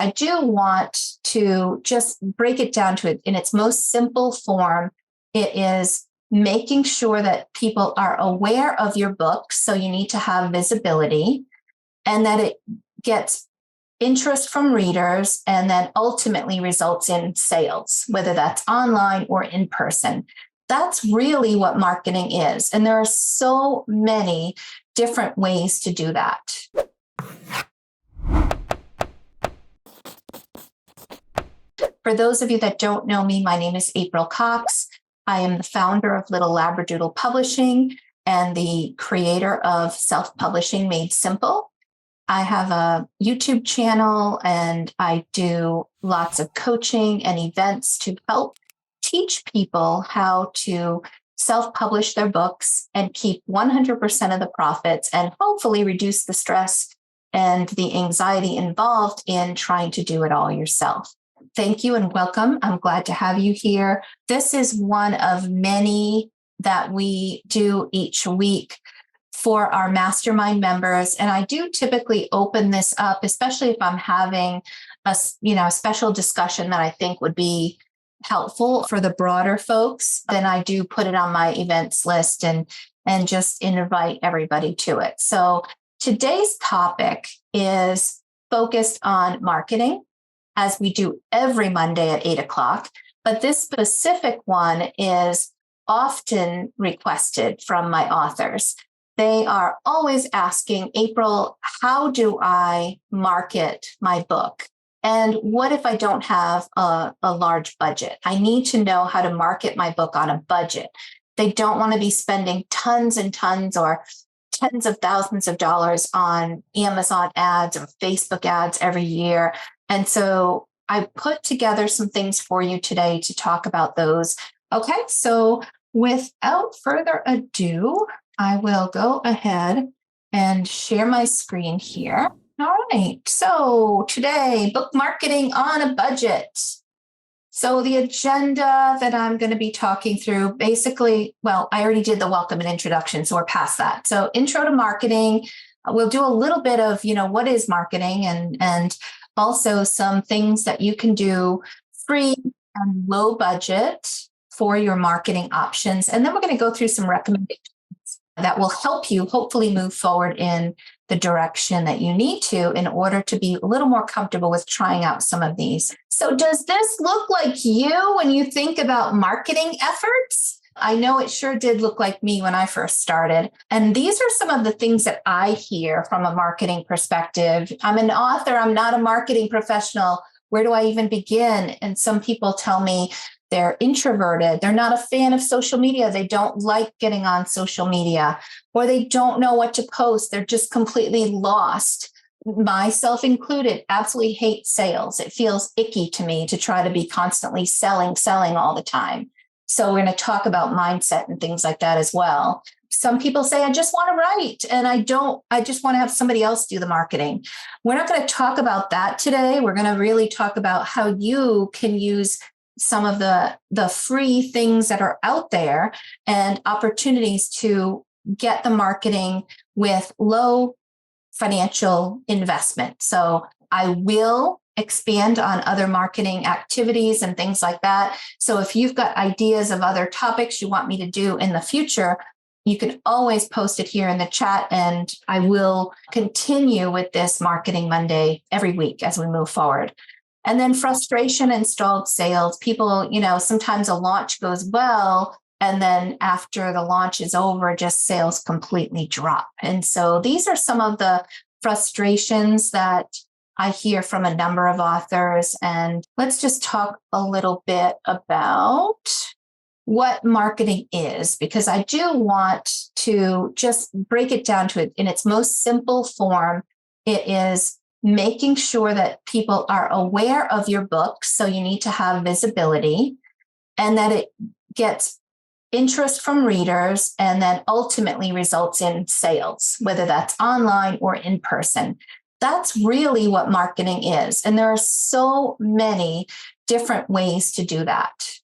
I do want to just break it down to it in its most simple form. It is making sure that people are aware of your book. So you need to have visibility, and that it gets interest from readers and then ultimately results in sales, whether that's online or in person. That's really what marketing is. And there are so many different ways to do that. For those of you that don't know me, my name is April Cox. I am the founder of Little Labradoodle Publishing and the creator of Self-Publishing Made Simple. I have a YouTube channel and I do lots of coaching and events to help teach people how to self-publish their books and keep 100% of the profits and hopefully reduce the stress and the anxiety involved in trying to do it all yourself. Thank you and welcome. I'm glad to have you here. This is one of many that we do each week for our mastermind members. And I do typically open this up, especially if I'm having a special discussion that I think would be helpful for the broader folks. Then I do put it on my events list and just invite everybody to it. So today's topic is focused on marketing, as we do every Monday at 8:00. But this specific one is often requested from my authors. They are always asking, April, how do I market my book? And what if I don't have a large budget? I need to know how to market my book on a budget. They don't want to be spending tons and tons or tens of thousands of dollars on Amazon ads or Facebook ads every year. And so I put together some things for you today to talk about those. Okay, so without further ado, I will go ahead and share my screen here. All right, so today, book marketing on a budget. So the agenda that I'm going to be talking through, basically, well, I already did the welcome and introduction, so we're past that. So intro to marketing, we'll do a little bit of, what is marketing and also some things that you can do free and low budget for your marketing options. And then we're going to go through some recommendations that will help you hopefully move forward in the direction that you need to in order to be a little more comfortable with trying out some of these. So does this look like you when you think about marketing efforts? I know it sure did look like me when I first started. And these are some of the things that I hear from a marketing perspective. I'm an author. I'm not a marketing professional. Where do I even begin? And some people tell me they're introverted. They're not a fan of social media. They don't like getting on social media, or they don't know what to post. They're just completely lost. Myself included, absolutely hate sales. It feels icky to me to try to be constantly selling all the time. So we're going to talk about mindset and things like that as well. Some people say, I just want to write and I just want to have somebody else do the marketing. We're not going to talk about that today. We're going to really talk about how you can use some of the free things that are out there and opportunities to get the marketing with low financial investment. So I will expand on other marketing activities and things like that. So if you've got ideas of other topics you want me to do in the future, you can always post it here in the chat, and I will continue with this Marketing Monday every week as we move forward. And then frustration and stalled sales. People, sometimes a launch goes well, and then after the launch is over, just sales completely drop. And so these are some of the frustrations that I hear from a number of authors. And let's just talk a little bit about what marketing is, because I do want to just break it down to it in its most simple form. It is making sure that people are aware of your book. So you need to have visibility, and that it gets interest from readers and then ultimately results in sales, whether that's online or in person. That's really what marketing is. And there are so many different ways to do that.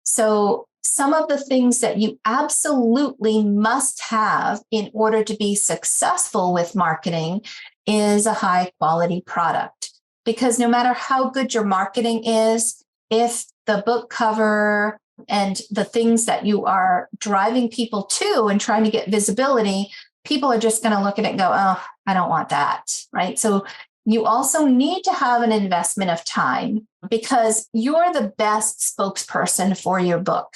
So some of the things that you absolutely must have in order to be successful with marketing is a high quality product. Because no matter how good your marketing is, if the book cover and the things that you are driving people to and trying to get visibility, people are just going to look at it and go, oh, I don't want that, right? So you also need to have an investment of time because you're the best spokesperson for your book.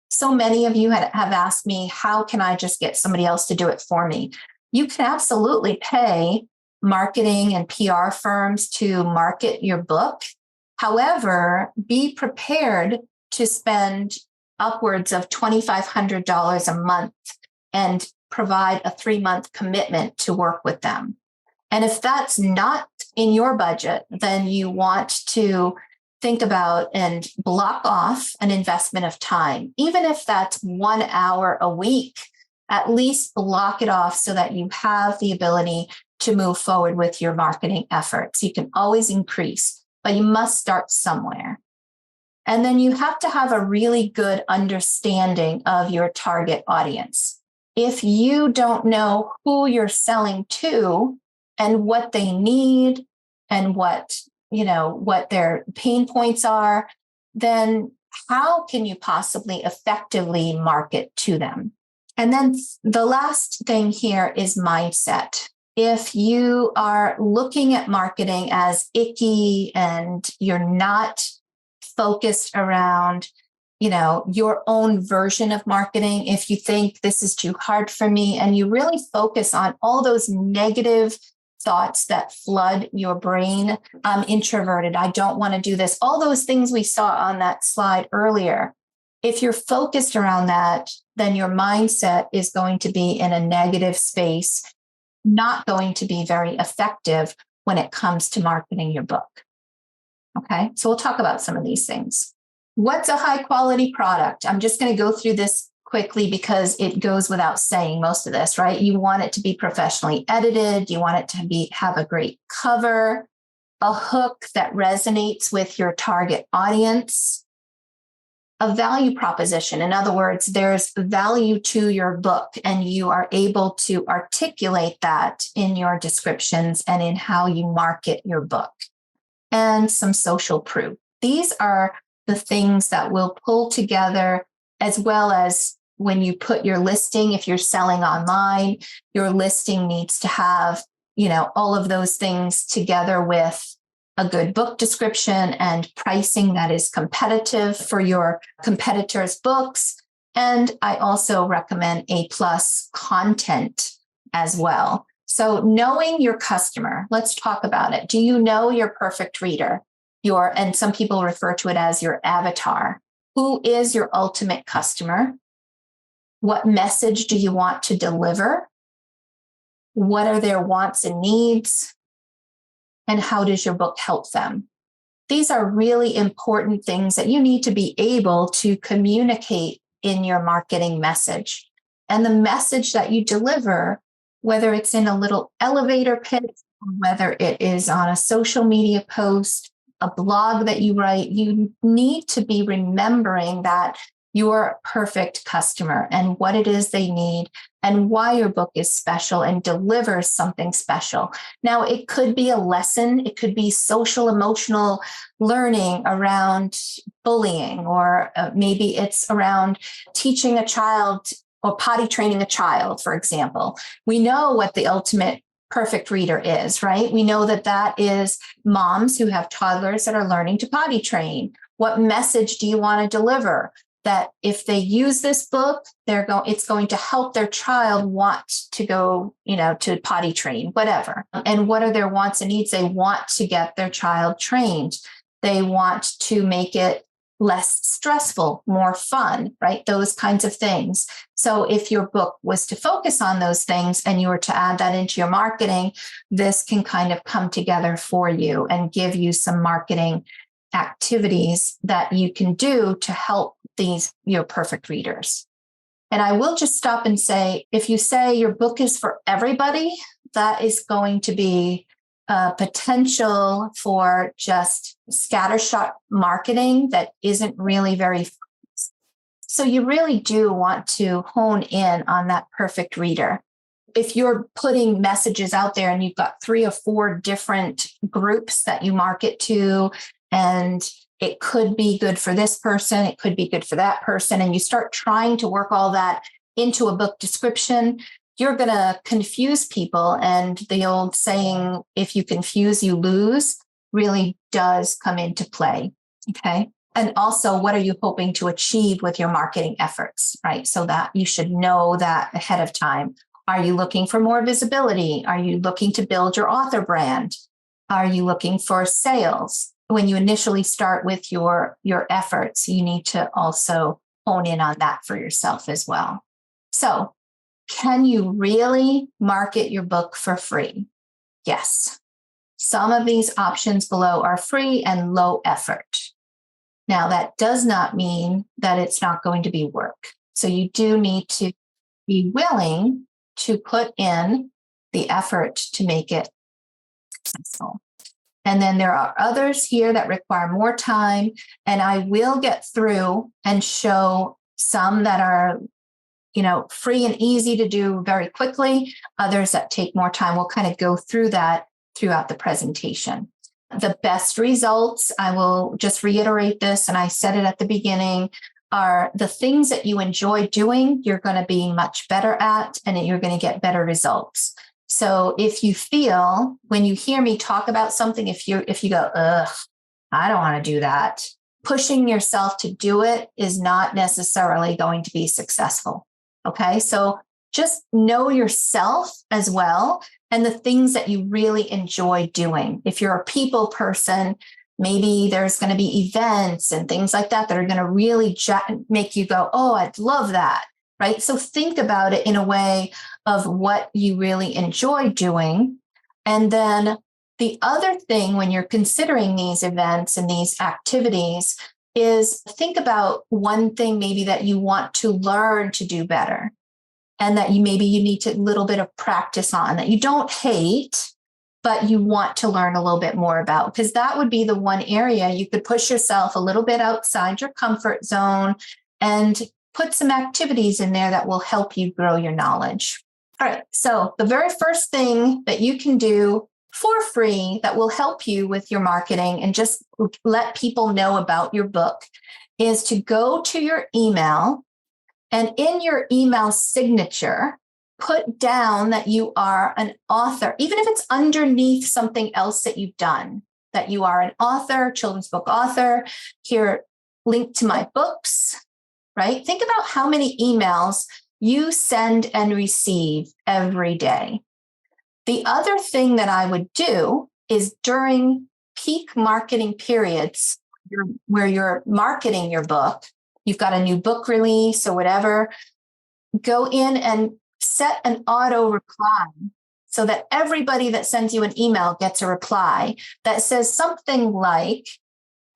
So many of you have asked me, how can I just get somebody else to do it for me? You can absolutely pay marketing and PR firms to market your book. However, be prepared to spend upwards of $2,500 a month and provide a 3-month commitment to work with them. And if that's not in your budget, then you want to think about and block off an investment of time. Even if that's 1 hour a week, at least block it off so that you have the ability to move forward with your marketing efforts. You can always increase, but you must start somewhere. And then you have to have a really good understanding of your target audience. If you don't know who you're selling to and what they need and what their pain points are, then how can you possibly effectively market to them? And then the last thing here is mindset. If you are looking at marketing as icky and you're not focused around, your own version of marketing, if you think this is too hard for me and you really focus on all those negative thoughts that flood your brain, I'm introverted, I don't want to do this, all those things we saw on that slide earlier. If you're focused around that, then your mindset is going to be in a negative space, not going to be very effective when it comes to marketing your book. Okay, so we'll talk about some of these things. What's a high quality product? I'm just going to go through this quickly because it goes without saying most of this, right? You want it to be professionally edited. You want it to have a great cover, a hook that resonates with your target audience, a value proposition. In other words, there's value to your book and you are able to articulate that in your descriptions and in how you market your book, and some social proof. These are the things that will pull together, as well as when you put your listing, if you're selling online, your listing needs to have, all of those things together with a good book description and pricing that is competitive for your competitors' books. And I also recommend A+ content as well. So knowing your customer, let's talk about it. Do you know your perfect reader? And some people refer to it as your avatar. Who is your ultimate customer? What message do you want to deliver? What are their wants and needs? And how does your book help them? These are really important things that you need to be able to communicate in your marketing message. And the message that you deliver, whether it's in a little elevator pitch, or whether it is on a social media post, a blog that you write, you need to be remembering that your perfect customer and what it is they need and why your book is special and delivers something special. Now, it could be a lesson. It could be social emotional learning around bullying, or maybe it's around teaching a child or potty training a child, for example. We know what the ultimate perfect reader is, right? We know that is moms who have toddlers that are learning to potty train. What message do you want to deliver? That if they use this book, it's going to help their child want to go, to potty train, whatever. And what are their wants and needs? They want to get their child trained. They want to make it less stressful, more fun, right? Those kinds of things. So if your book was to focus on those things and you were to add that into your marketing, this can kind of come together for you and give you some marketing activities that you can do to help your perfect readers. And I will just stop and say, if you say your book is for everybody, that is going to be potential for just scattershot marketing that isn't really very focused. So you really do want to hone in on that perfect reader. if you're putting messages out there and you've got 3 or 4 different groups that you market to, and it could be good for this person, it could be good for that person, and you start trying to work all that into a book description, you're going to confuse people. And the old saying, if you confuse, you lose, really does come into play. Okay. And also, what are you hoping to achieve with your marketing efforts, right? So that you should know that ahead of time. Are you looking for more visibility? Are you looking to build your author brand? Are you looking for sales? When you initially start with your efforts, you need to also hone in on that for yourself as well. So, can you really market your book for free? Yes. Some of these options below are free and low effort. Now, that does not mean that it's not going to be work. So you do need to be willing to put in the effort to make it successful. And then there are others here that require more time. And I will get through and show some that are, free and easy to do very quickly. Others that take more time. We'll kind of go through that throughout the presentation. The best results, I will just reiterate this, and I said it at the beginning, are the things that you enjoy doing, you're going to be much better at, and you're going to get better results. So if you feel, when you hear me talk about something, if you go, ugh, I don't want to do that, pushing yourself to do it is not necessarily going to be successful. Okay, so just know yourself as well and the things that you really enjoy doing. If you're a people person, maybe there's going to be events and things like that that are going to really make you go, oh, I'd love that, right? So think about it in a way of what you really enjoy doing. And then the other thing when you're considering these events and these activities is think about one thing maybe that you want to learn to do better, and that you need to a little bit of practice on, that you don't hate, but you want to learn a little bit more about, because that would be the one area you could push yourself a little bit outside your comfort zone and put some activities in there that will help you grow your knowledge. All right, so the very first thing that you can do for free that will help you with your marketing and just let people know about your book is to go to your email, and in your email signature, put down that you are an author, even if it's underneath something else that you've done, that you are an author, children's book author. Here, link to my books, right? Think about how many emails you send and receive every day. The other thing that I would do is during peak marketing periods where you're marketing your book, you've got a new book release or whatever, go in and set an auto reply so that everybody that sends you an email gets a reply that says something like,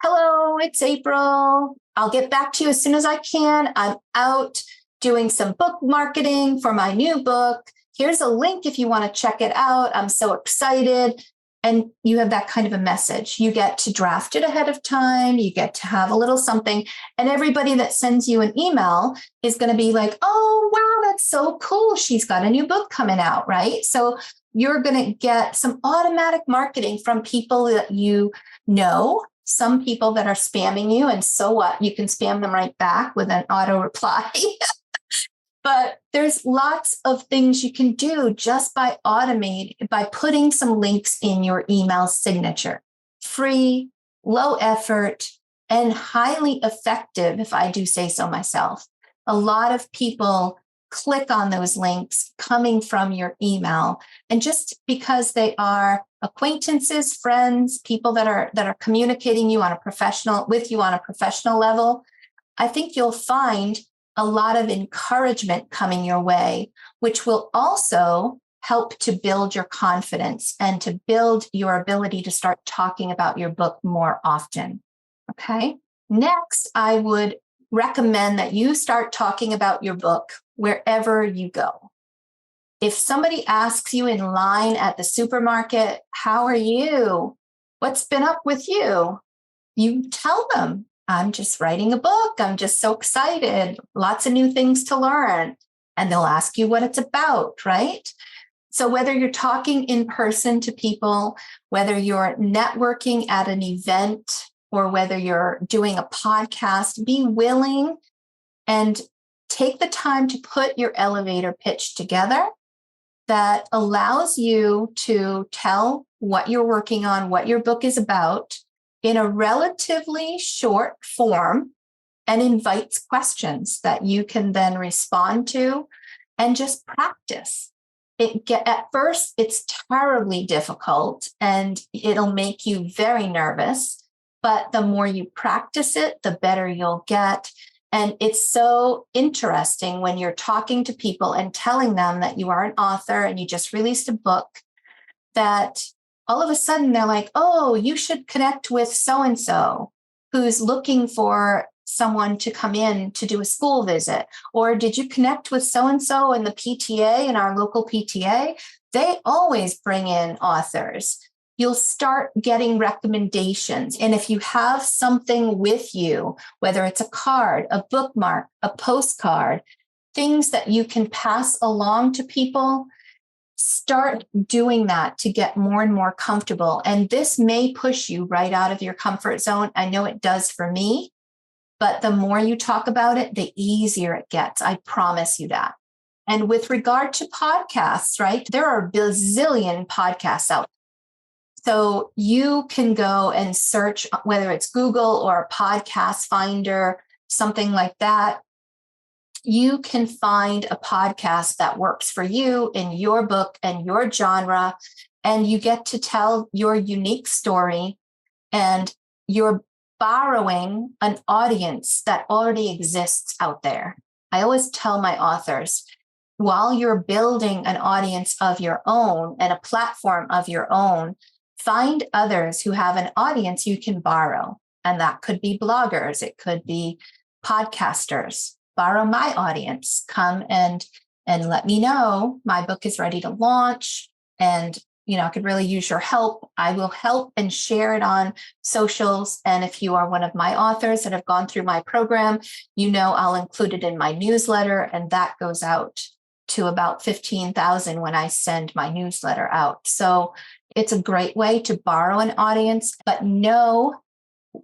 hello, it's April. I'll get back to you as soon as I can. I'm out doing some book marketing for my new book. Here's a link if you want to check it out. I'm so excited. And you have that kind of a message. You get to draft it ahead of time. You get to have a little something. And everybody that sends you an email is going to be like, oh, wow, that's so cool. She's got a new book coming out, right? So you're going to get some automatic marketing from people that you know, some people that are spamming you. And so what? You can spam them right back with an auto reply. But there's lots of things you can do just by putting some links in your email signature. Free, low effort, and highly effective, if I do say so myself. A lot of people click on those links coming from your email, and just because they are acquaintances, friends, people that are communicating with you on a professional level, I think you'll find a lot of encouragement coming your way, which will also help to build your confidence and to build your ability to start talking about your book more often. Okay. Next, I would recommend that you start talking about your book wherever you go. If somebody asks you in line at the supermarket, how are you? What's been up with you? You tell them, I'm just writing a book. I'm just so excited. Lots of new things to learn. and they'll ask you what it's about, right? So whether you're talking in person to people, whether you're networking at an event, or whether you're doing a podcast, be willing and take the time to put your elevator pitch together that allows you to tell what you're working on, what your book is about in a relatively short form, and invites questions that you can then respond to and just practice. At first, it's terribly difficult and it'll make you very nervous, but the more you practice it, the better you'll get. And it's so interesting when you're talking to people and telling them that you are an author and you just released a book, that all of a sudden they're like, oh, you should connect with so-and-so who's looking for someone to come in to do a school visit. Or did you connect with so-and-so in the PTA, in our local PTA? They always bring in authors. You'll start getting recommendations. And if you have something with you, whether it's a card, a bookmark, a postcard, things that you can pass along to people, start doing that to get more and more comfortable. And this may push you right out of your comfort zone. I know it does for me, but the more you talk about it, the easier it gets. I promise you that. And with regard to podcasts, right, there are a bazillion podcasts out there. So you can go and search, whether it's Google or a podcast finder, something like that. You can find a podcast that works for you in your book and your genre, and you get to tell your unique story, and you're borrowing an audience that already exists out there. I always tell my authors, while you're building an audience of your own and a platform of your own, find others who have an audience you can borrow. And that could be bloggers, it could be podcasters. Borrow my audience. Come and let me know my book is ready to launch, and I could really use your help. I will help and share it on socials. And if you are one of my authors that have gone through my program, I'll include it in my newsletter, and that goes out to about 15,000 when I send my newsletter out. So it's a great way to borrow an audience, but know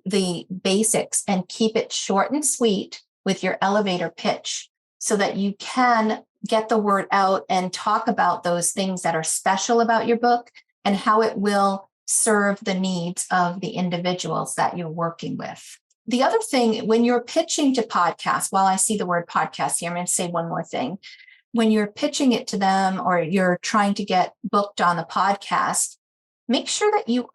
the basics and keep it short and sweet with your elevator pitch so that you can get the word out and talk about those things that are special about your book and how it will serve the needs of the individuals that you're working with. The other thing, when you're pitching to podcasts, while I see the word podcast here, I'm going to say one more thing. When you're pitching it to them or you're trying to get booked on the podcast, make sure that you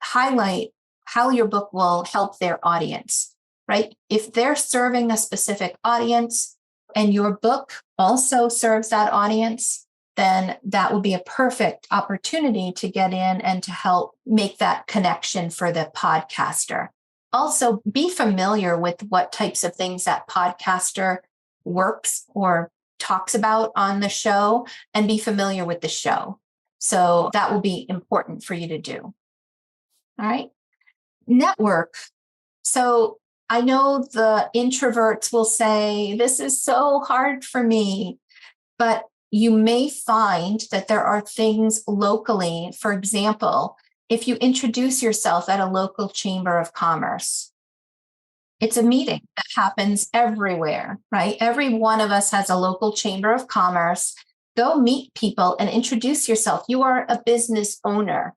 highlight how your book will help their audience, right? If they're serving a specific audience and your book also serves that audience, then that will be a perfect opportunity to get in and to help make that connection for the podcaster. Also, be familiar with what types of things that podcaster works or talks about on the show, and be familiar with the show. So that will be important for you to do. All right. Network. So I know the introverts will say, this is so hard for me, but you may find that there are things locally. For example, if you introduce yourself at a local chamber of commerce, it's a meeting that happens everywhere, right? Every one of us has a local chamber of commerce. Go meet people and introduce yourself. You are a business owner.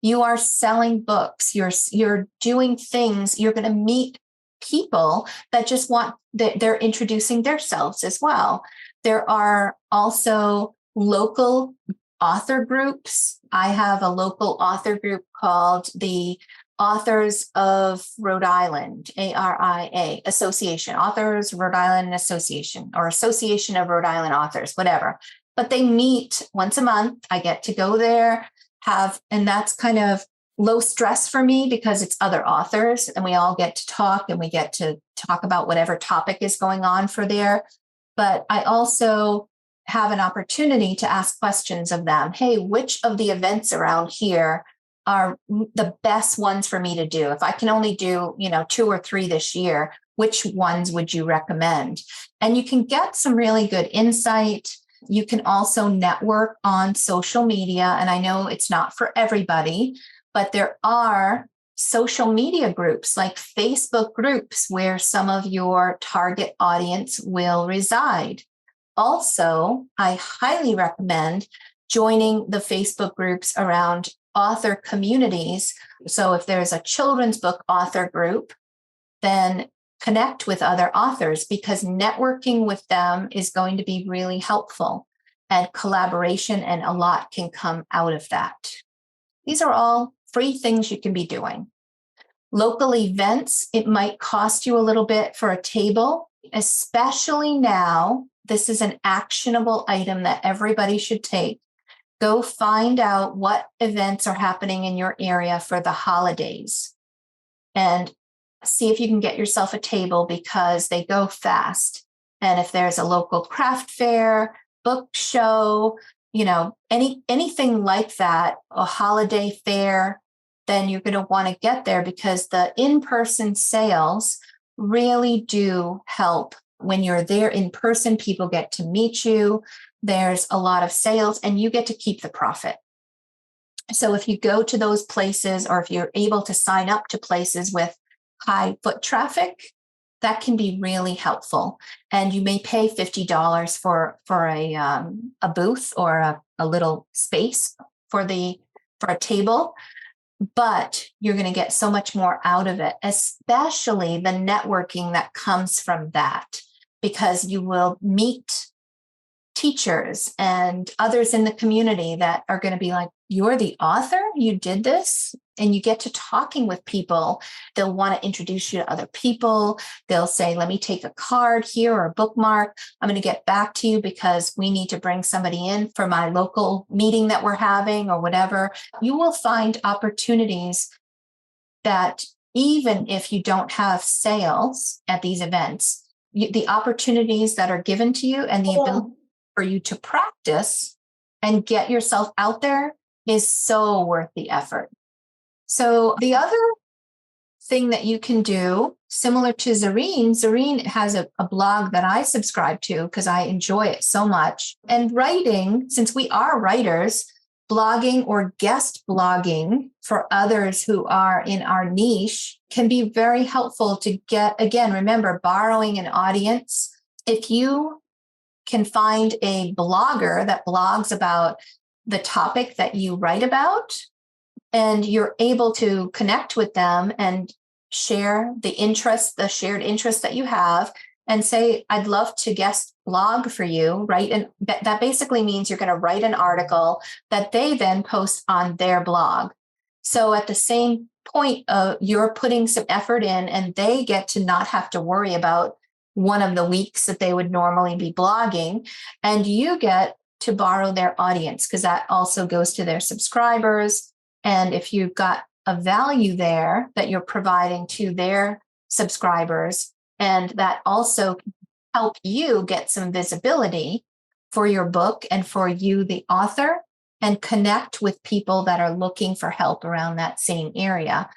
You are selling books. You're doing things. You're going to meet people that just want that they're introducing themselves as well. There are also local author groups. I have a local author group called the Authors of Rhode Island, ARIA, Association, Authors Rhode Island Association, or Association of Rhode Island Authors, whatever. But they meet once a month. I get to go there, and that's kind of low stress for me because it's other authors and we all get to talk and we get to talk about whatever topic is going on for there. But I also have an opportunity to ask questions of them. Hey, which of the events around here are the best ones for me to do? If I can only do, 2 or 3 this year, which ones would you recommend? And you can get some really good insight. You can also network on social media. And I know it's not for everybody, but there are social media groups like Facebook groups where some of your target audience will reside. Also, I highly recommend joining the Facebook groups around author communities. So if there's a children's book author group, then connect with other authors, because networking with them is going to be really helpful, and collaboration and a lot can come out of that. These are all free things you can be doing. Local events, it might cost you a little bit for a table, especially now. This is an actionable item that everybody should take. Go find out what events are happening in your area for the holidays and see if you can get yourself a table, because they go fast. And if there's a local craft fair, book show, anything like that, a holiday fair, then you're going to want to get there, because the in-person sales really do help. When you're there in person, people get to meet you. There's a lot of sales and you get to keep the profit. So if you go to those places, or if you're able to sign up to places with high foot traffic, that can be really helpful. And you may pay $50 for a booth or a little space for a table, but you're going to get so much more out of it, especially the networking that comes from that, because you will meet teachers and others in the community that are going to be like, you're the author, you did this, and you get to talking with people. They'll want to introduce you to other people. They'll say, let me take a card here or a bookmark. I'm going to get back to you because we need to bring somebody in for my local meeting that we're having or whatever. You will find opportunities that even if you don't have sales at these events, the opportunities that are given to you and the ability for you to practice and get yourself out there is so worth the effort. So the other thing that you can do, similar to Zareen has a blog that I subscribe to because I enjoy it so much. And writing, since we are writers, blogging or guest blogging for others who are in our niche can be very helpful to get, again, remember, borrowing an audience. If you can find a blogger that blogs about the topic that you write about, and you're able to connect with them and share the shared interest that you have, and say, I'd love to guest blog for you, right? And that basically means you're going to write an article that they then post on their blog. So at the same point, you're putting some effort in, and they get to not have to worry about one of the weeks that they would normally be blogging, and you get to borrow their audience, because that also goes to their subscribers. And if you've got a value there that you're providing to their subscribers, and that also help you get some visibility for your book and for you, the author, and connect with people that are looking for help around that same area.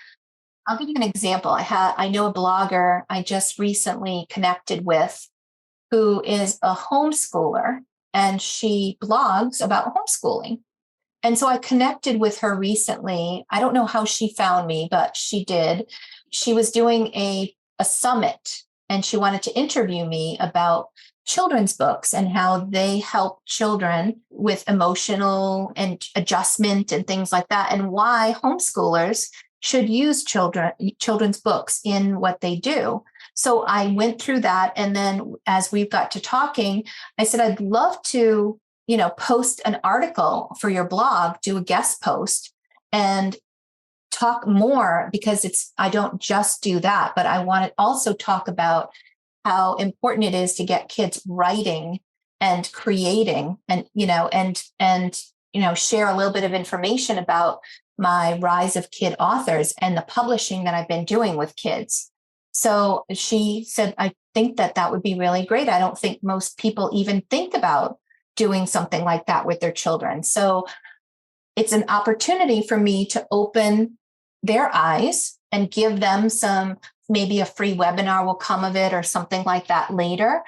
I'll give you an example. I know a blogger I just recently connected with who is a homeschooler, and she blogs about homeschooling. And so I connected with her recently. I don't know how she found me, but she did. She was doing a summit, and she wanted to interview me about children's books and how they help children with emotional and adjustment and things like that, and why homeschoolers should use children's books in what they do. So I went through that. And then as we got to talking, I said, I'd love to, post an article for your blog, do a guest post and talk more, because I don't just do that, but I want to also talk about how important it is to get kids writing and creating, and, share a little bit of information about my Rise of Kid Authors and the publishing that I've been doing with kids. So she said, I think that would be really great. I don't think most people even think about doing something like that with their children. So it's an opportunity for me to open their eyes and give them maybe a free webinar will come of it or something like that later.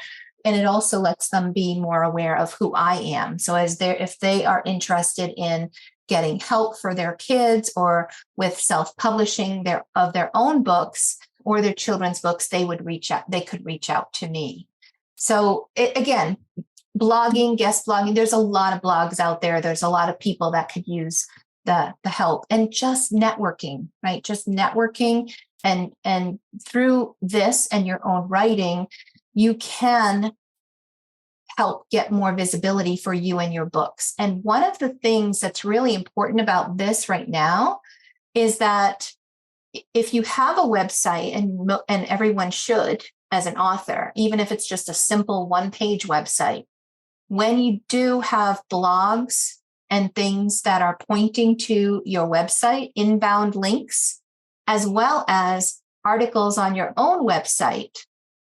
And it also lets them be more aware of who I am. So if they are interested in getting help for their kids or with self-publishing of their own books or their children's books, they could reach out to me. So again, blogging, guest blogging, there's a lot of blogs out there. There's a lot of people that could use the help, and just networking, right? Just networking. And through this and your own writing, you can help get more visibility for you and your books. And one of the things that's really important about this right now is that if you have a website, and everyone should as an author, even if it's just a simple one-page website, when you do have blogs and things that are pointing to your website, inbound links, as well as articles on your own website,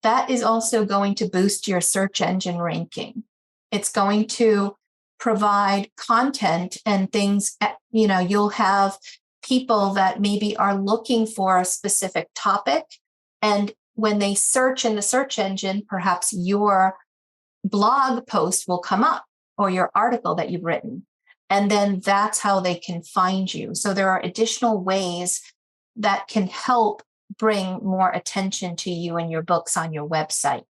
that is also going to boost your search engine ranking. It's going to provide content and things, you'll have people that maybe are looking for a specific topic. And when they search in the search engine, perhaps your blog post will come up or your article that you've written. And then that's how they can find you. So there are additional ways that can help bring more attention to you and your books on your website.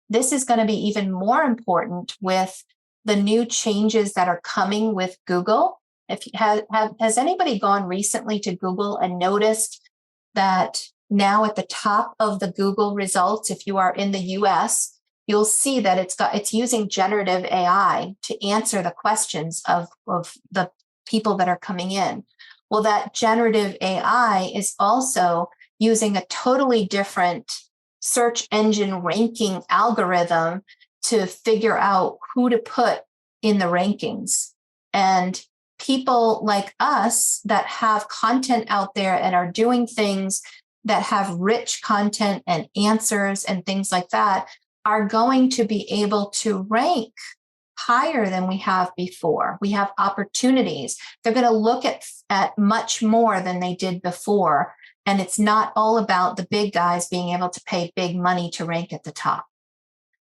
This is going to be even more important with the new changes that are coming with Google. Has anybody gone recently to Google and noticed that now at the top of the Google results, if you are in the US, you'll see that it's using generative AI to answer the questions of the people that are coming in. Well, that generative AI is also using a totally different search engine ranking algorithm to figure out who to put in the rankings. And people like us that have content out there and are doing things that have rich content and answers and things like that are going to be able to rank higher than we have before. We have opportunities. They're going to look at much more than they did before. And it's not all about the big guys being able to pay big money to rank at the top.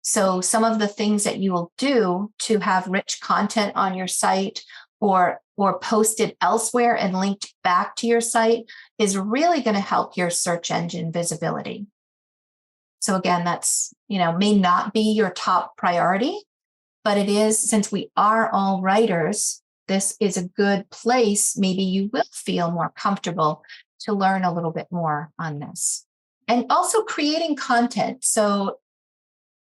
So some of the things that you will do to have rich content on your site or posted elsewhere and linked back to your site is really going to help your search engine visibility. So again, that's, may not be your top priority, but it is, since we are all writers, this is a good place. Maybe you will feel more comfortable to learn a little bit more on this. And also creating content. So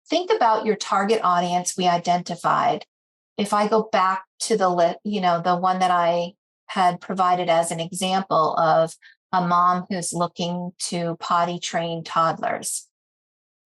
think about your target audience we identified. If I go back to the one that I had provided as an example of a mom who's looking to potty train toddlers.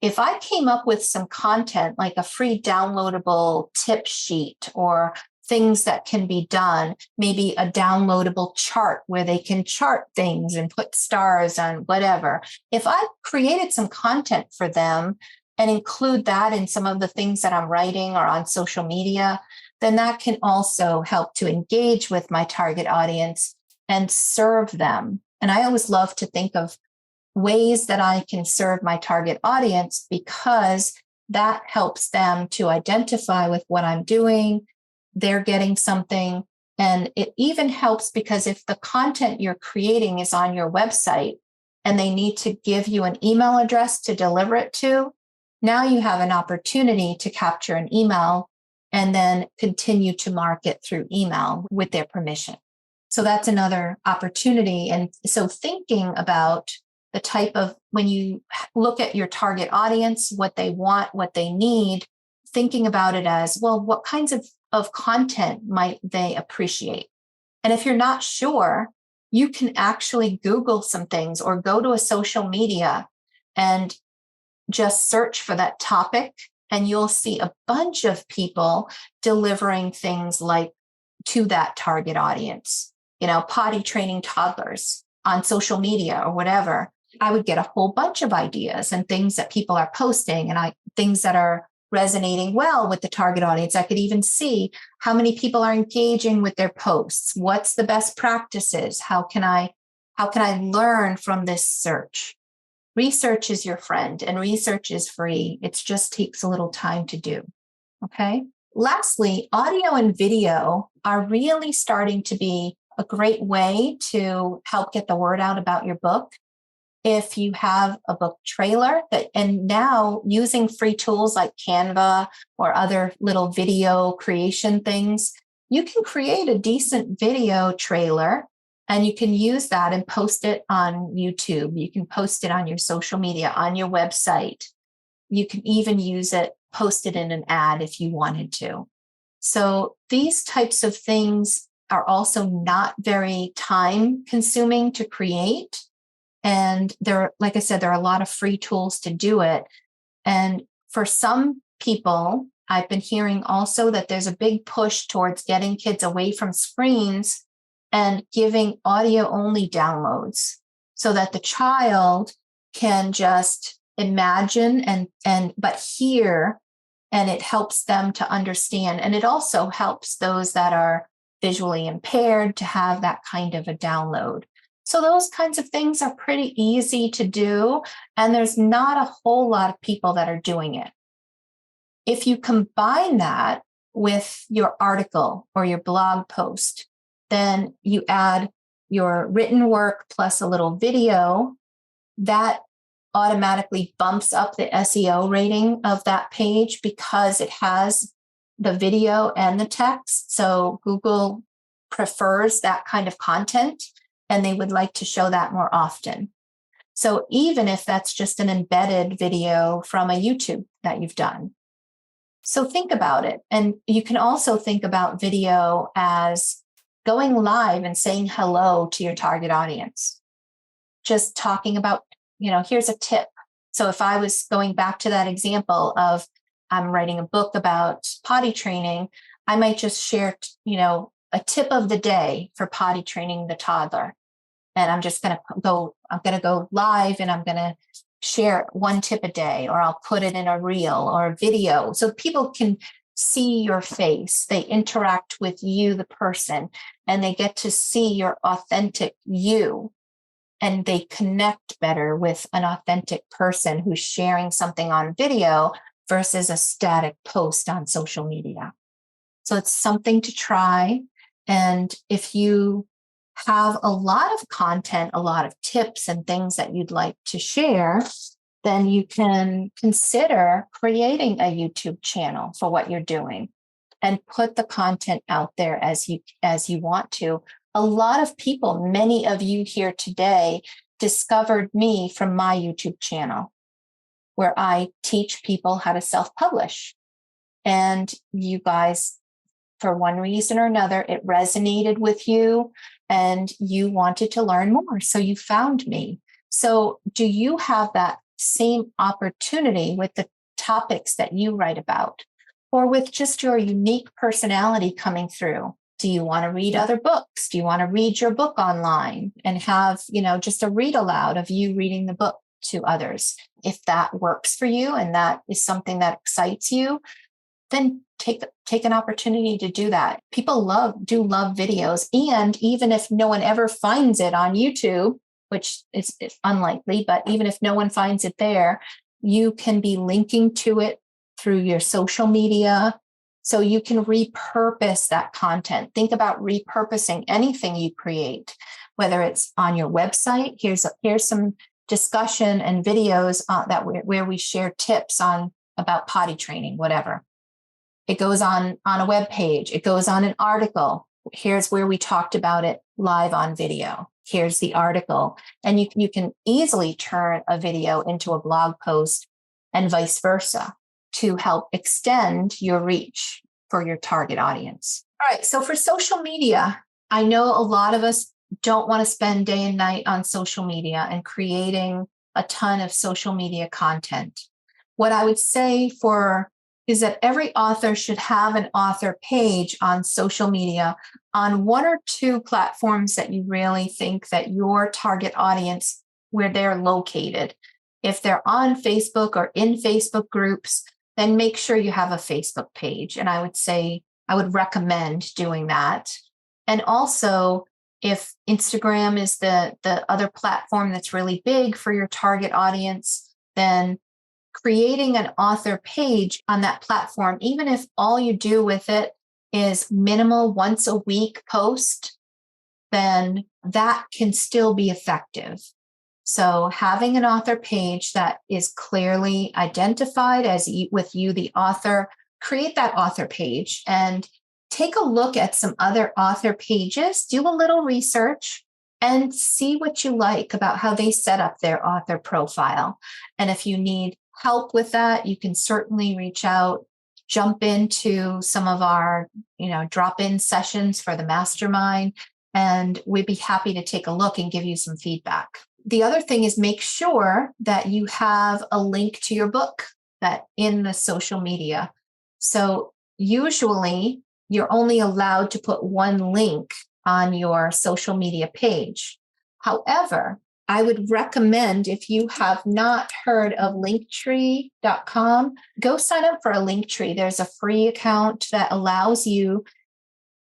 If I came up with some content like a free downloadable tip sheet or things that can be done, maybe a downloadable chart where they can chart things and put stars on whatever. If I created some content for them and include that in some of the things that I'm writing or on social media, then that can also help to engage with my target audience and serve them. And I always love to think of ways that I can serve my target audience because that helps them to identify with what I'm doing. They're getting something. And it even helps because if the content you're creating is on your website and they need to give you an email address to deliver it to, now you have an opportunity to capture an email and then continue to market through email with their permission. So that's another opportunity. And so thinking about the type of, when you look at your target audience, what they want, what they need, thinking about it as, well, what kinds of content might they appreciate? And if you're not sure, you can actually Google some things or go to a social media and just search for that topic. And you'll see a bunch of people delivering things like to that target audience, potty training toddlers on social media or whatever. I would get a whole bunch of ideas and things that people are posting and things that are resonating well with the target audience. I could even see how many people are engaging with their posts. What's the best practices? How can I learn from this search? Research is your friend, and research is free. It just takes a little time to do. Okay. Lastly, audio and video are really starting to be a great way to help get the word out about your book. If you have a book trailer and now using free tools like Canva or other little video creation things, you can create a decent video trailer and you can use that and post it on YouTube. You can post it on your social media, on your website. You can even use it, post it in an ad if you wanted to. So these types of things are also not very time consuming to create. And like I said, there are a lot of free tools to do it. And for some people, I've been hearing also that there's a big push towards getting kids away from screens and giving audio only downloads so that the child can just imagine but hear, and it helps them to understand. And it also helps those that are visually impaired to have that kind of a download. So those kinds of things are pretty easy to do, and there's not a whole lot of people that are doing it. If you combine that with your article or your blog post, then you add your written work plus a little video, that automatically bumps up the SEO rating of that page because it has the video and the text. So Google prefers that kind of content, and they would like to show that more often. So even if that's just an embedded video from a YouTube that you've done. So think about it. And you can also think about video as going live and saying hello to your target audience. Just talking about, here's a tip. So if I was going back to that example of I'm writing a book about potty training, I might just share, a tip of the day for potty training the toddler. And I'm going to go live and I'm going to share one tip a day, or I'll put it in a reel or a video so people can see your face. They interact with you, the person, and they get to see your authentic you. And they connect better with an authentic person who's sharing something on video versus a static post on social media. So it's something to try. And if you have a lot of content, a lot of tips and things that you'd like to share, then you can consider creating a YouTube channel for what you're doing and put the content out there as you want to. A lot of people, many of you here today, discovered me from my YouTube channel, where I teach people how to self-publish. And you guys, for one reason or another, it resonated with you and you wanted to learn more. So you found me. So do you have that same opportunity with the topics that you write about, or with just your unique personality coming through? Do you want to read other books? Do you want to read your book online and have, just a read aloud of you reading the book to others? If that works for you and that is something that excites you, then take an opportunity to do that. People love videos. And even if no one ever finds it on YouTube, which is unlikely, but even if no one finds it there, you can be linking to it through your social media. So you can repurpose that content. Think about repurposing anything you create, whether it's on your website. Here's some discussion and videos where we share tips about potty training, whatever. It goes on a web page. It goes on an article. Here's where we talked about it live on video. Here's the article. And you can easily turn a video into a blog post and vice versa to help extend your reach for your target audience. All right. So for social media, I know a lot of us don't want to spend day and night on social media and creating a ton of social media content. What I would say is that every author should have an author page on social media on one or two platforms that you really think that your target audience, where they're located. If they're on Facebook or in Facebook groups, then make sure you have a Facebook page. And I would recommend doing that. And also, if Instagram is the other platform that's really big for your target audience, then creating an author page on that platform, even if all you do with it is minimal once a week post, then that can still be effective. So having an author page that is clearly identified as with you, the author, create that author page and take a look at some other author pages, do a little research, and see what you like about how they set up their author profile. And if you need help with that, you can certainly reach out, jump into some of our, drop-in sessions for the mastermind, and we'd be happy to take a look and give you some feedback. The other thing is make sure that you have a link to your book that in the social media. So usually you're only allowed to put one link on your social media page. However, I would recommend, if you have not heard of linktree.com, go sign up for a Linktree. There's a free account that allows you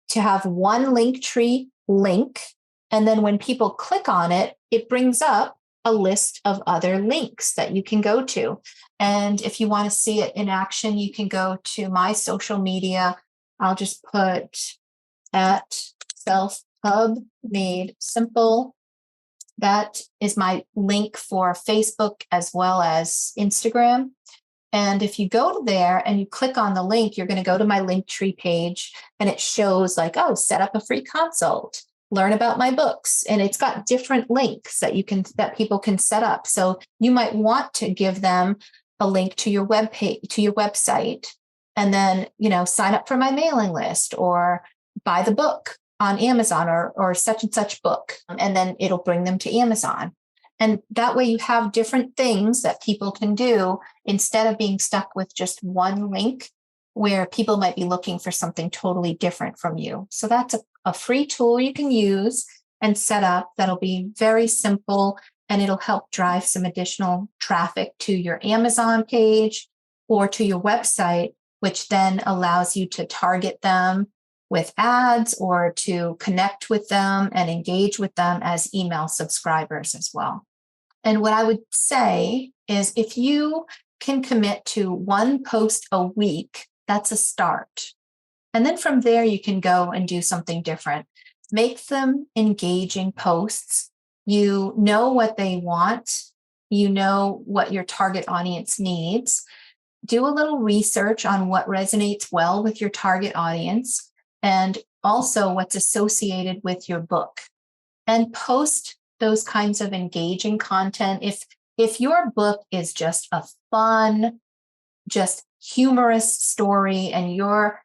to have one Linktree link. And then when people click on it, it brings up a list of other links that you can go to. And if you want to see it in action, you can go to my social media. I'll just put at Self Hub Made Simple. That is my link for Facebook as well as Instagram. And if you go there and you click on the link, you're going to go to my Linktree page, and it shows set up a free consult, learn about my books. And it's got different links that people can set up. So you might want to give them a link to your web page, to your website, and then, sign up for my mailing list or buy the book on Amazon or such and such book. And then it'll bring them to Amazon. And that way you have different things that people can do instead of being stuck with just one link where people might be looking for something totally different from you. So that's a free tool you can use and set up that'll be very simple, and it'll help drive some additional traffic to your Amazon page or to your website, which then allows you to target them with ads or to connect with them and engage with them as email subscribers as well. And what I would say is if you can commit to one post a week, that's a start. And then from there, you can go and do something different. Make them engaging posts. You know what they want. You know what your target audience needs. Do a little research on what resonates well with your target audience and also what's associated with your book. And post those kinds of engaging content. If your book is just a fun, just humorous story and your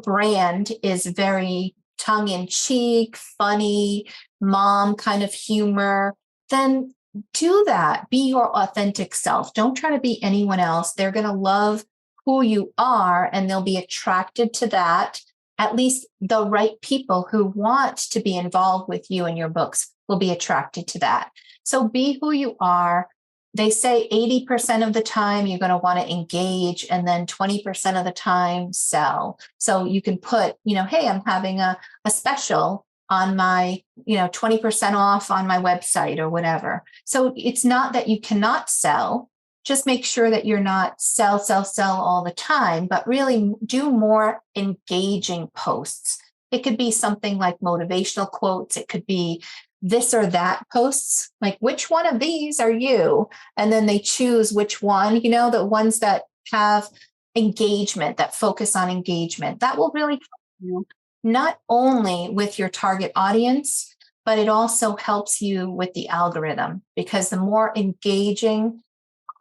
brand is very tongue-in-cheek, funny, mom kind of humor, then do that. Be your authentic self. Don't try to be anyone else. They're going to love who you are and they'll be attracted to that. At least the right people who want to be involved with you and your books will be attracted to that. So be who you are. They say 80% of the time you're going to want to engage, and then 20% of the time sell. So you can put, hey, I'm having a special on my, 20% off on my website or whatever. So it's not that you cannot sell. Just make sure that you're not sell all the time, but really do more engaging posts. It could be something like motivational quotes. It could be this or that posts, like which one of these are you? And then they choose which one, the ones that have engagement, that focus on engagement. That will really help you not only with your target audience, but it also helps you with the algorithm, because the more engaging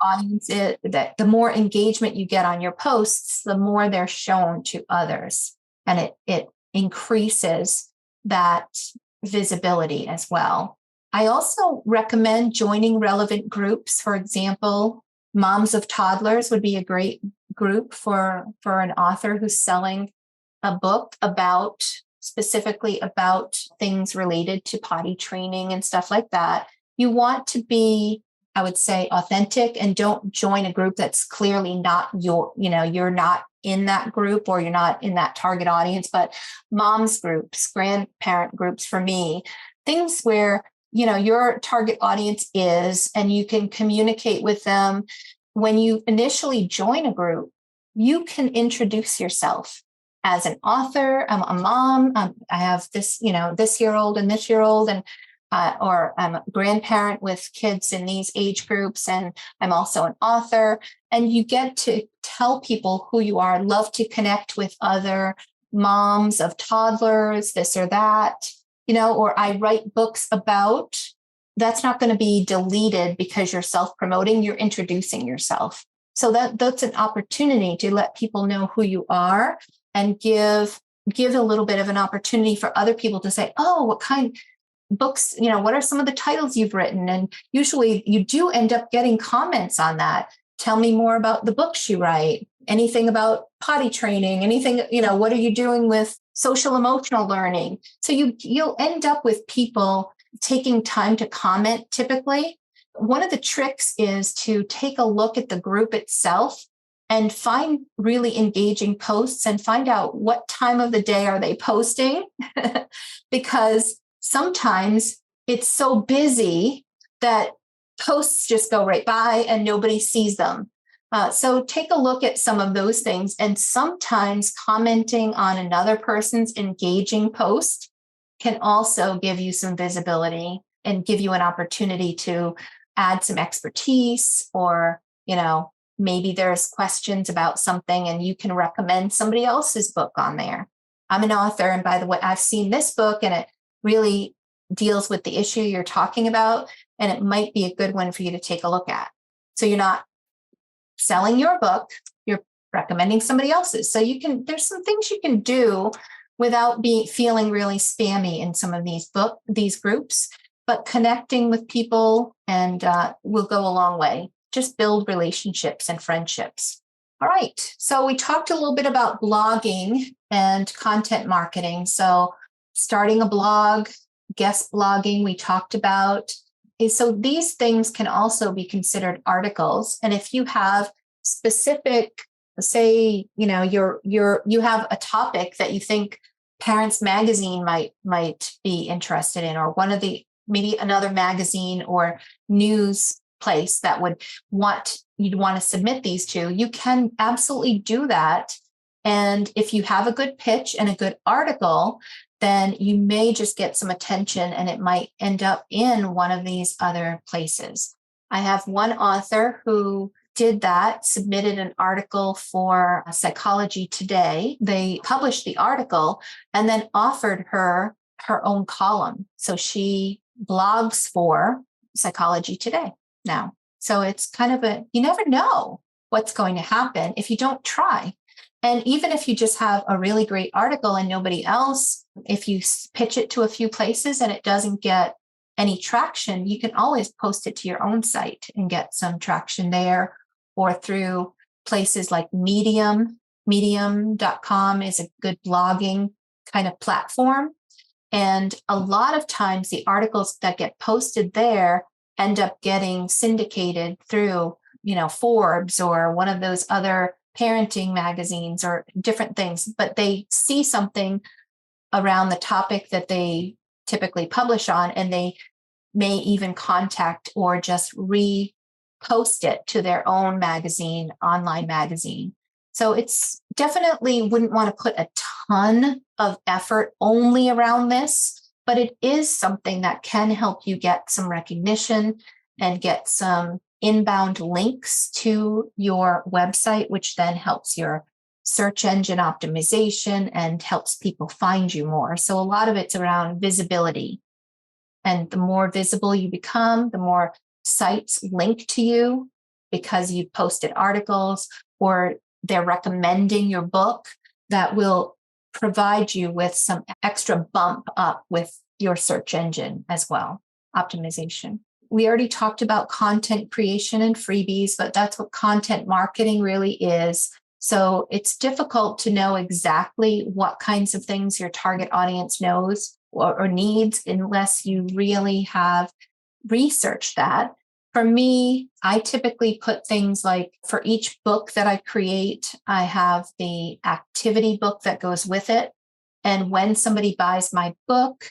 audience the more engagement you get on your posts, the more they're shown to others. And it increases that visibility as well. I also recommend joining relevant groups. For example, Moms of Toddlers would be a great group for an author who's selling a book specifically about things related to potty training and stuff like that. You want to be I would say, authentic, and don't join a group that's clearly not you're not in that group, or you're not in that target audience. But moms groups, grandparent groups, for me, things where, your target audience is, and you can communicate with them. When you initially join a group, you can introduce yourself as an author. I'm a mom. I have this, this year old and this year old, and or I'm a grandparent with kids in these age groups, and I'm also an author. And you get to tell people who you are. I love to connect with other moms of toddlers, this or that, or I write books about. That's not going to be deleted because you're self-promoting, you're introducing yourself. So that's an opportunity to let people know who you are, and give a little bit of an opportunity for other people to say, oh, what kind books, what are some of the titles you've written? And usually you do end up getting comments on that. Tell me more about the books you write, anything about potty training, anything, what are you doing with social emotional learning? So you'll end up with people taking time to comment typically. One of the tricks is to take a look at the group itself and find really engaging posts, and find out what time of the day are they posting. Because sometimes it's so busy that posts just go right by and nobody sees them. So take a look at some of those things. And sometimes commenting on another person's engaging post can also give you some visibility and give you an opportunity to add some expertise, or, maybe there's questions about something and you can recommend somebody else's book on there. I'm an author, and by the way, I've seen this book and it really deals with the issue you're talking about, and it might be a good one for you to take a look at. So you're not selling your book, you're recommending somebody else's. So there's some things you can do without feeling really spammy in some of these groups, but connecting with people and will go a long way. Just build relationships and friendships. All right. So we talked a little bit about blogging and content marketing. So starting a blog, guest blogging, we talked about. So these things can also be considered articles. And if you have specific, say, you have a topic that you think Parents Magazine might be interested in, or maybe another magazine or news place that you'd want to submit these to, you can absolutely do that. And if you have a good pitch and a good article, then you may just get some attention and it might end up in one of these other places. I have one author who did that, submitted an article for Psychology Today. They published the article and then offered her own column. So she blogs for Psychology Today now. So it's kind of you never know what's going to happen if you don't try. And even if you just have a really great article and nobody else, if you pitch it to a few places and it doesn't get any traction, you can always post it to your own site and get some traction there, or through places like Medium. Medium.com is a good blogging kind of platform. And a lot of times the articles that get posted there end up getting syndicated through, Forbes or one of those other parenting magazines or different things, but they see something around the topic that they typically publish on, and they may even contact or just repost it to their own magazine, online magazine. So it's definitely wouldn't want to put a ton of effort only around this, but it is something that can help you get some recognition and get some inbound links to your website, which then helps your search engine optimization and helps people find you more. So a lot of it's around visibility. And the more visible you become, the more sites link to you because you posted articles or they're recommending your book, that will provide you with some extra bump up with your search engine as well, optimization. We already talked about content creation and freebies, but that's what content marketing really is. So it's difficult to know exactly what kinds of things your target audience knows or needs unless you really have researched that. For me, I typically put things like for each book that I create, I have the activity book that goes with it. And when somebody buys my book,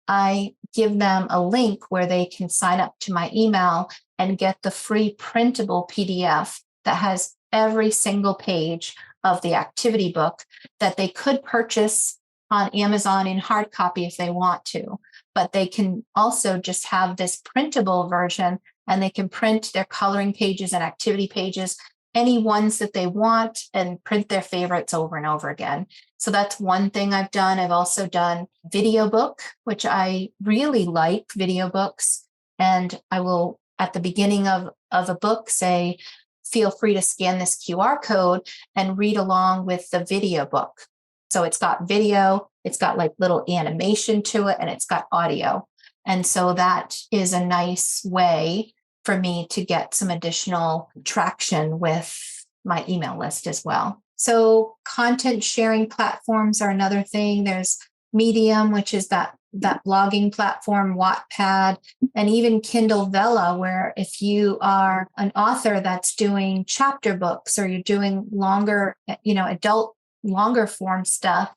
I give them a link where they can sign up to my email and get the free printable PDF that has every single page of the activity book that they could purchase on Amazon in hard copy if they want to. But they can also just have this printable version, and they can print their coloring pages and activity pages, any ones that they want, and print their favorites over and over again. So that's one thing I've done. I've also done video book, which I really like video books. And I will, at the beginning of a book, say, feel free to scan this QR code and read along with the video book. So it's got video, it's got like little animation to it, and it's got audio. And so that is a nice way for me to get some additional traction with my email list as well. So content sharing platforms are another thing. There's Medium, which is that blogging platform, Wattpad, and even Kindle Vella, where if you are an author that's doing chapter books or you're doing longer, adult longer form stuff,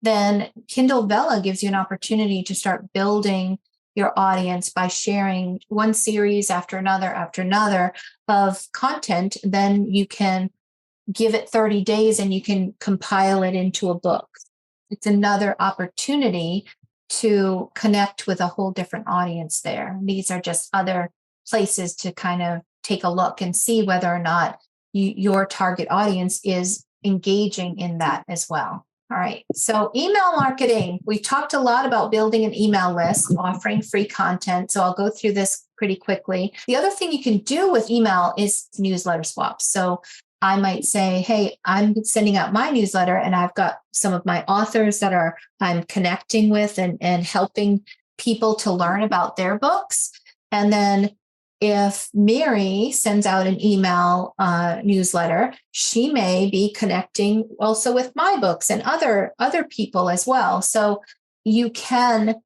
then Kindle Vella gives you an opportunity to start building your audience by sharing one series after another of content. Then you can give it 30 days and you can compile it into a book. It's another opportunity to connect with a whole different audience there. These are just other places to kind of take a look and see whether or not your target audience is engaging in that as well. All right. So email marketing. We talked a lot about building an email list, offering free content. So I'll go through this pretty quickly. The other thing you can do with email is newsletter swaps. So I might say, hey, I'm sending out my newsletter and I've got some of my authors that I'm connecting with and helping people to learn about their books. And then if Mary sends out an email newsletter, she may be connecting also with my books and other people as well. So you can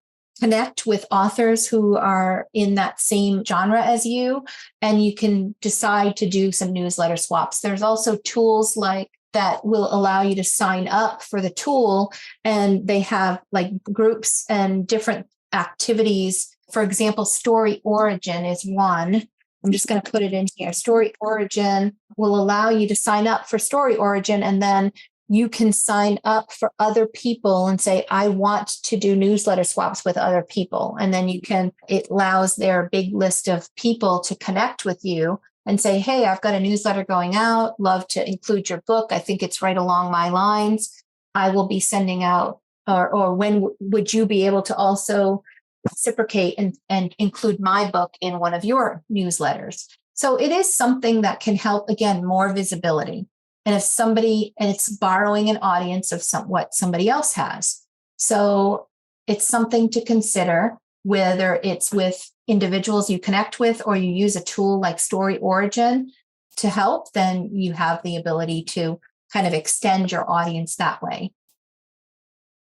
connect with authors who are in that same genre as you, and you can decide to do some newsletter swaps. There's also tools like that will allow you to sign up for the tool, and they have like groups and different activities. For example, Story Origin is one. I'm just going to put it in here. Story Origin will allow you to sign up for Story Origin, and then you can sign up for other people and say, I want to do newsletter swaps with other people. And then it allows their big list of people to connect with you and say, hey, I've got a newsletter going out. Love to include your book. I think it's right along my lines. I will be sending out, or when would you be able to also reciprocate and include my book in one of your newsletters? So it is something that can help, again, more visibility. And it's borrowing an audience of what somebody else has. So it's something to consider, whether it's with individuals you connect with or you use a tool like Story Origin to help, then you have the ability to kind of extend your audience that way.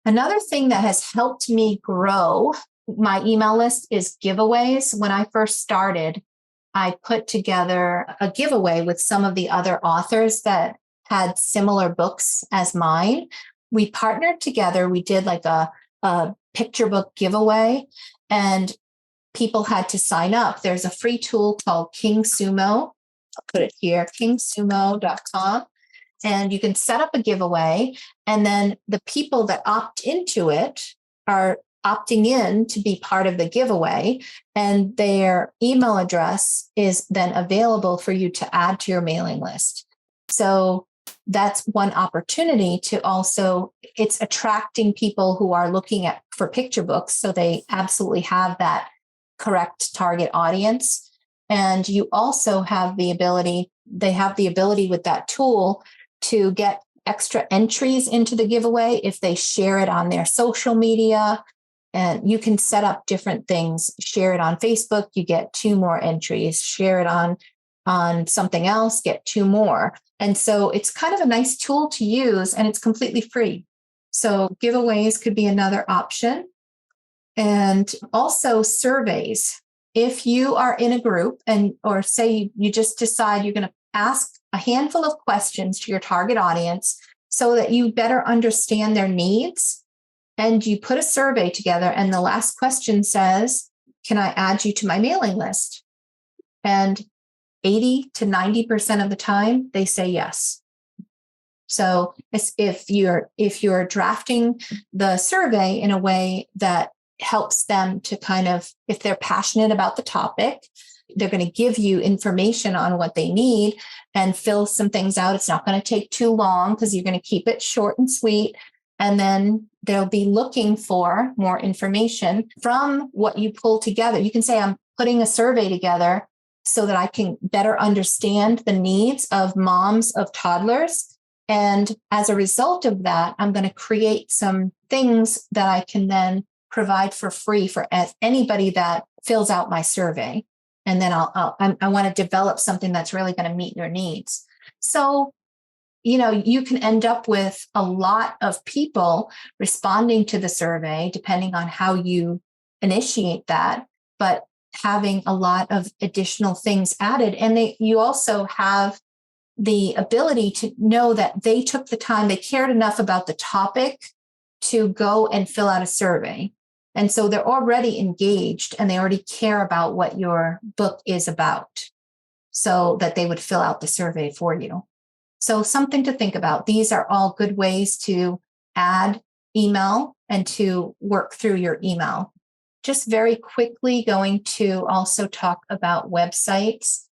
Another thing that has helped me grow my email list is giveaways. When I first started, I put together a giveaway with some of the other authors that had similar books as mine. We partnered together. We did like a picture book giveaway, and people had to sign up. There's a free tool called King Sumo. I'll put it here, kingsumo.com. And you can set up a giveaway, and then the people that opt into it are opting in to be part of the giveaway, and their email address is then available for you to add to your mailing list. So that's one opportunity to also, it's attracting people who are looking for picture books. So they absolutely have that correct target audience. And you also have the ability with that tool to get extra entries into the giveaway if they share it on their social media. And you can set up different things. Share it on Facebook, you get 2 more entries. Share it on something else, get 2 more. And so it's kind of a nice tool to use, and it's completely free. So giveaways could be another option. And also surveys. if you are in a group or say you just decide you're going to ask a handful of questions to your target audience so that you better understand their needs, and you put a survey together, and the last question says, can I add you to my mailing list? And 80 to 90% of the time, they say yes. So if you're drafting the survey in a way that helps them to kind of, if they're passionate about the topic, they're going to give you information on what they need and fill some things out. It's not going to take too long because you're going to keep it short and sweet. And then they'll be looking for more information from what you pull together. You can say, I'm putting a survey together so that I can better understand the needs of moms of toddlers. And as a result of that, I'm going to create some things that I can then provide for free for anybody that fills out my survey. And then I want to develop something that's really going to meet your needs. So, you can end up with a lot of people responding to the survey, depending on how you initiate that, but having a lot of additional things added. And you also have the ability to know that they took the time, they cared enough about the topic to go and fill out a survey. And so they're already engaged and they already care about what your book is about, so that they would fill out the survey for you. So something to think about. These are all good ways to add email and to work through your email. Just very quickly going to also talk about websites.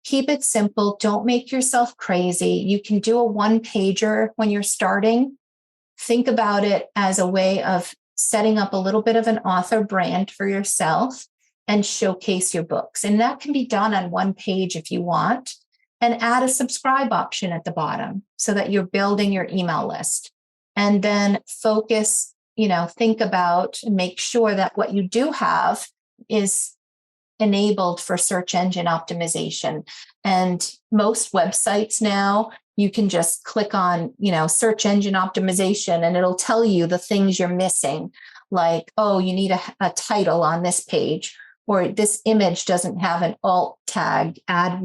Keep it simple. Don't make yourself crazy. You can do a one-pager when you're starting. Think about it as a way of setting up a little bit of an author brand for yourself and showcase your books. And that can be done on one page if you want, and add a subscribe option at the bottom so that you're building your email list. And then focus, think about and make sure that what you do have is enabled for search engine optimization. And most websites now, you can just click on, search engine optimization, and it'll tell you the things you're missing. Like, oh, you need a title on this page, or this image doesn't have an alt tag, add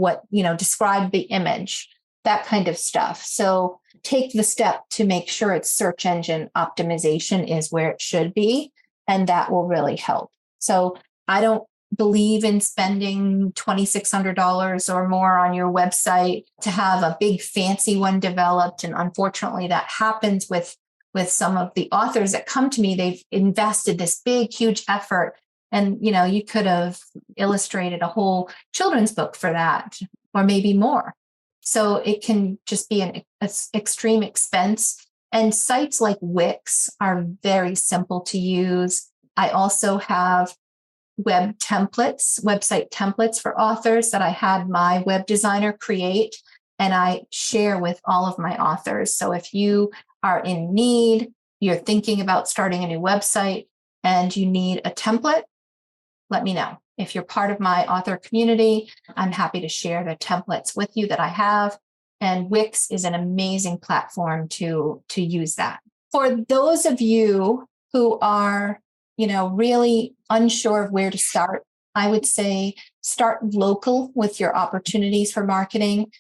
describe the image, that kind of stuff. So take the step to make sure it's search engine optimization is where it should be, and that will really help. So I don't believe in spending $2,600 or more on your website to have a big fancy one developed. And unfortunately, that happens with some of the authors that come to me. They've invested this big, huge effort. And, you could have illustrated a whole children's book for that, or maybe more. So it can just be an extreme expense. And sites like Wix are very simple to use. I also have website templates for authors that I had my web designer create, and I share with all of my authors. So if you are in need, you're thinking about starting a new website, and you need a template, let me know. If you're part of my author community, I'm happy to share the templates with you that I have. And Wix is an amazing platform to use that. For those of you who are, really unsure of where to start, I would say start local with your opportunities for marketing.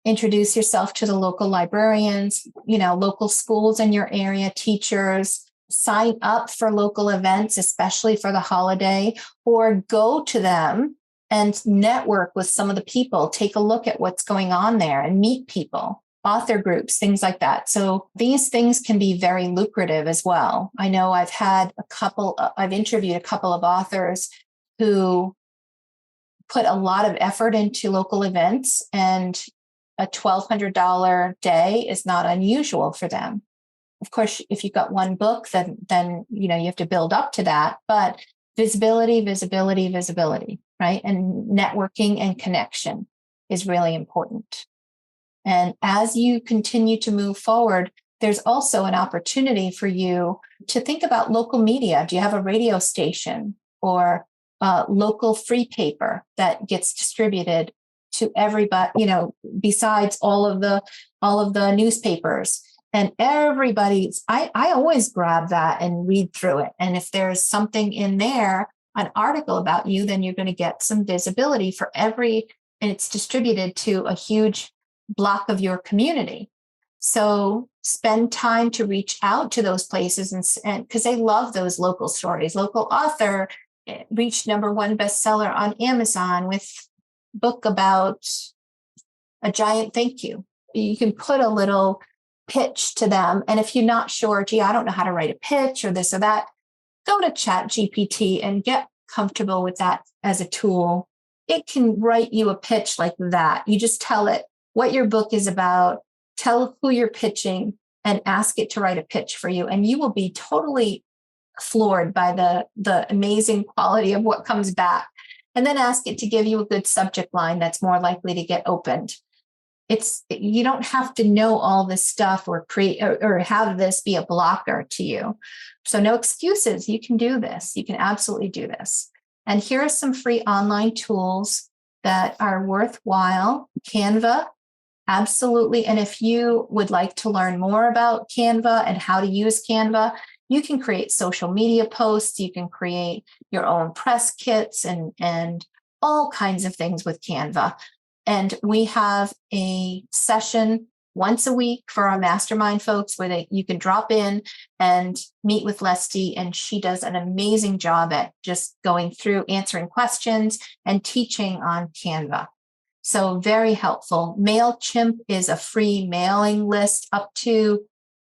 Introduce yourself to the local librarians, local schools in your area, teachers. Sign up for local events, especially for the holiday, or go to them and network with some of the people. Take a look at what's going on there and meet people, author groups, things like that. So these things can be very lucrative as well. I know I've interviewed a couple of authors who put a lot of effort into local events, and a $1,200 day is not unusual for them. Of course, if you've got one book, then you have to build up to that. But visibility, right? And networking and connection is really important. And as you continue to move forward, there's also an opportunity for you to think about local media. Do you have a radio station or a local free paper that gets distributed to everybody, besides all of the newspapers? And I always grab that and read through it. And if there's something in there an article about you, then you're going to get some visibility for and it's distributed to a huge block of your community. So spend time to reach out to those places and because they love those local stories. Local author reached #1 bestseller on Amazon with book about a giant thank you. You can put a little pitch to them. And if you're not sure, gee, I don't know how to write a pitch or this or that, go to ChatGPT and get comfortable with that as a tool. It can write you a pitch like that. You just tell it what your book is about, tell who you're pitching, and ask it to write a pitch for you. And you will be totally floored by the amazing quality of what comes back. And then ask it to give you a good subject line that's more likely to get opened. You don't have to know all this stuff or create or have this be a blocker to you. So no excuses. You can do this. You can absolutely do this. And here are some free online tools that are worthwhile. Canva, absolutely. And if you would like to learn more about Canva and how to use Canva, you can create social media posts. You can create your own press kits and all kinds of things with Canva. And we have a session once a week for our mastermind folks where you can drop in and meet with Leslie, and she does an amazing job at just going through answering questions and teaching on Canva. So very helpful. MailChimp is a free mailing list I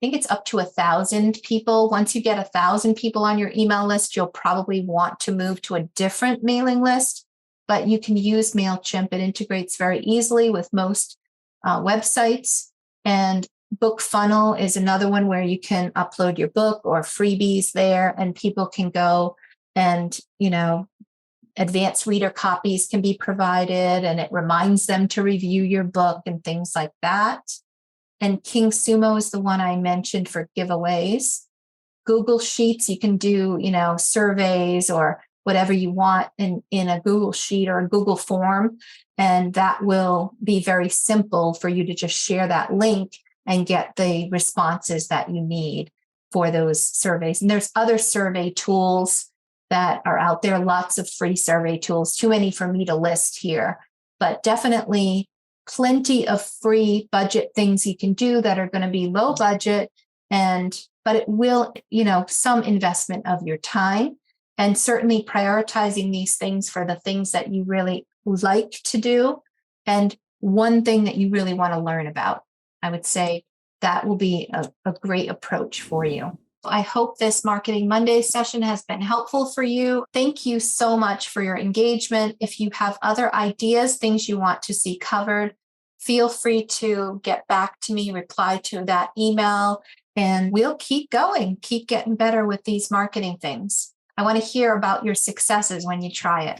think it's up to 1,000 people. Once you get 1,000 people on your email list, you'll probably want to move to a different mailing list. But you can use MailChimp. It integrates very easily with most websites. And BookFunnel is another one where you can upload your book or freebies there, and people can go and, advanced reader copies can be provided, and it reminds them to review your book and things like that. And King Sumo is the one I mentioned for giveaways. Google Sheets, you can do, surveys or whatever you want in a Google Sheet or a Google form. And that will be very simple for you to just share that link and get the responses that you need for those surveys. And there's other survey tools that are out there, lots of free survey tools, too many for me to list here, but definitely plenty of free budget things you can do that are going to be low budget, but it will, some investment of your time. And certainly prioritizing these things for the things that you really like to do. And one thing that you really want to learn about, I would say that will be a great approach for you. I hope this Marketing Monday session has been helpful for you. Thank you so much for your engagement. If you have other ideas, things you want to see covered, feel free to get back to me, reply to that email, and we'll keep going, keep getting better with these marketing things. I want to hear about your successes when you try it.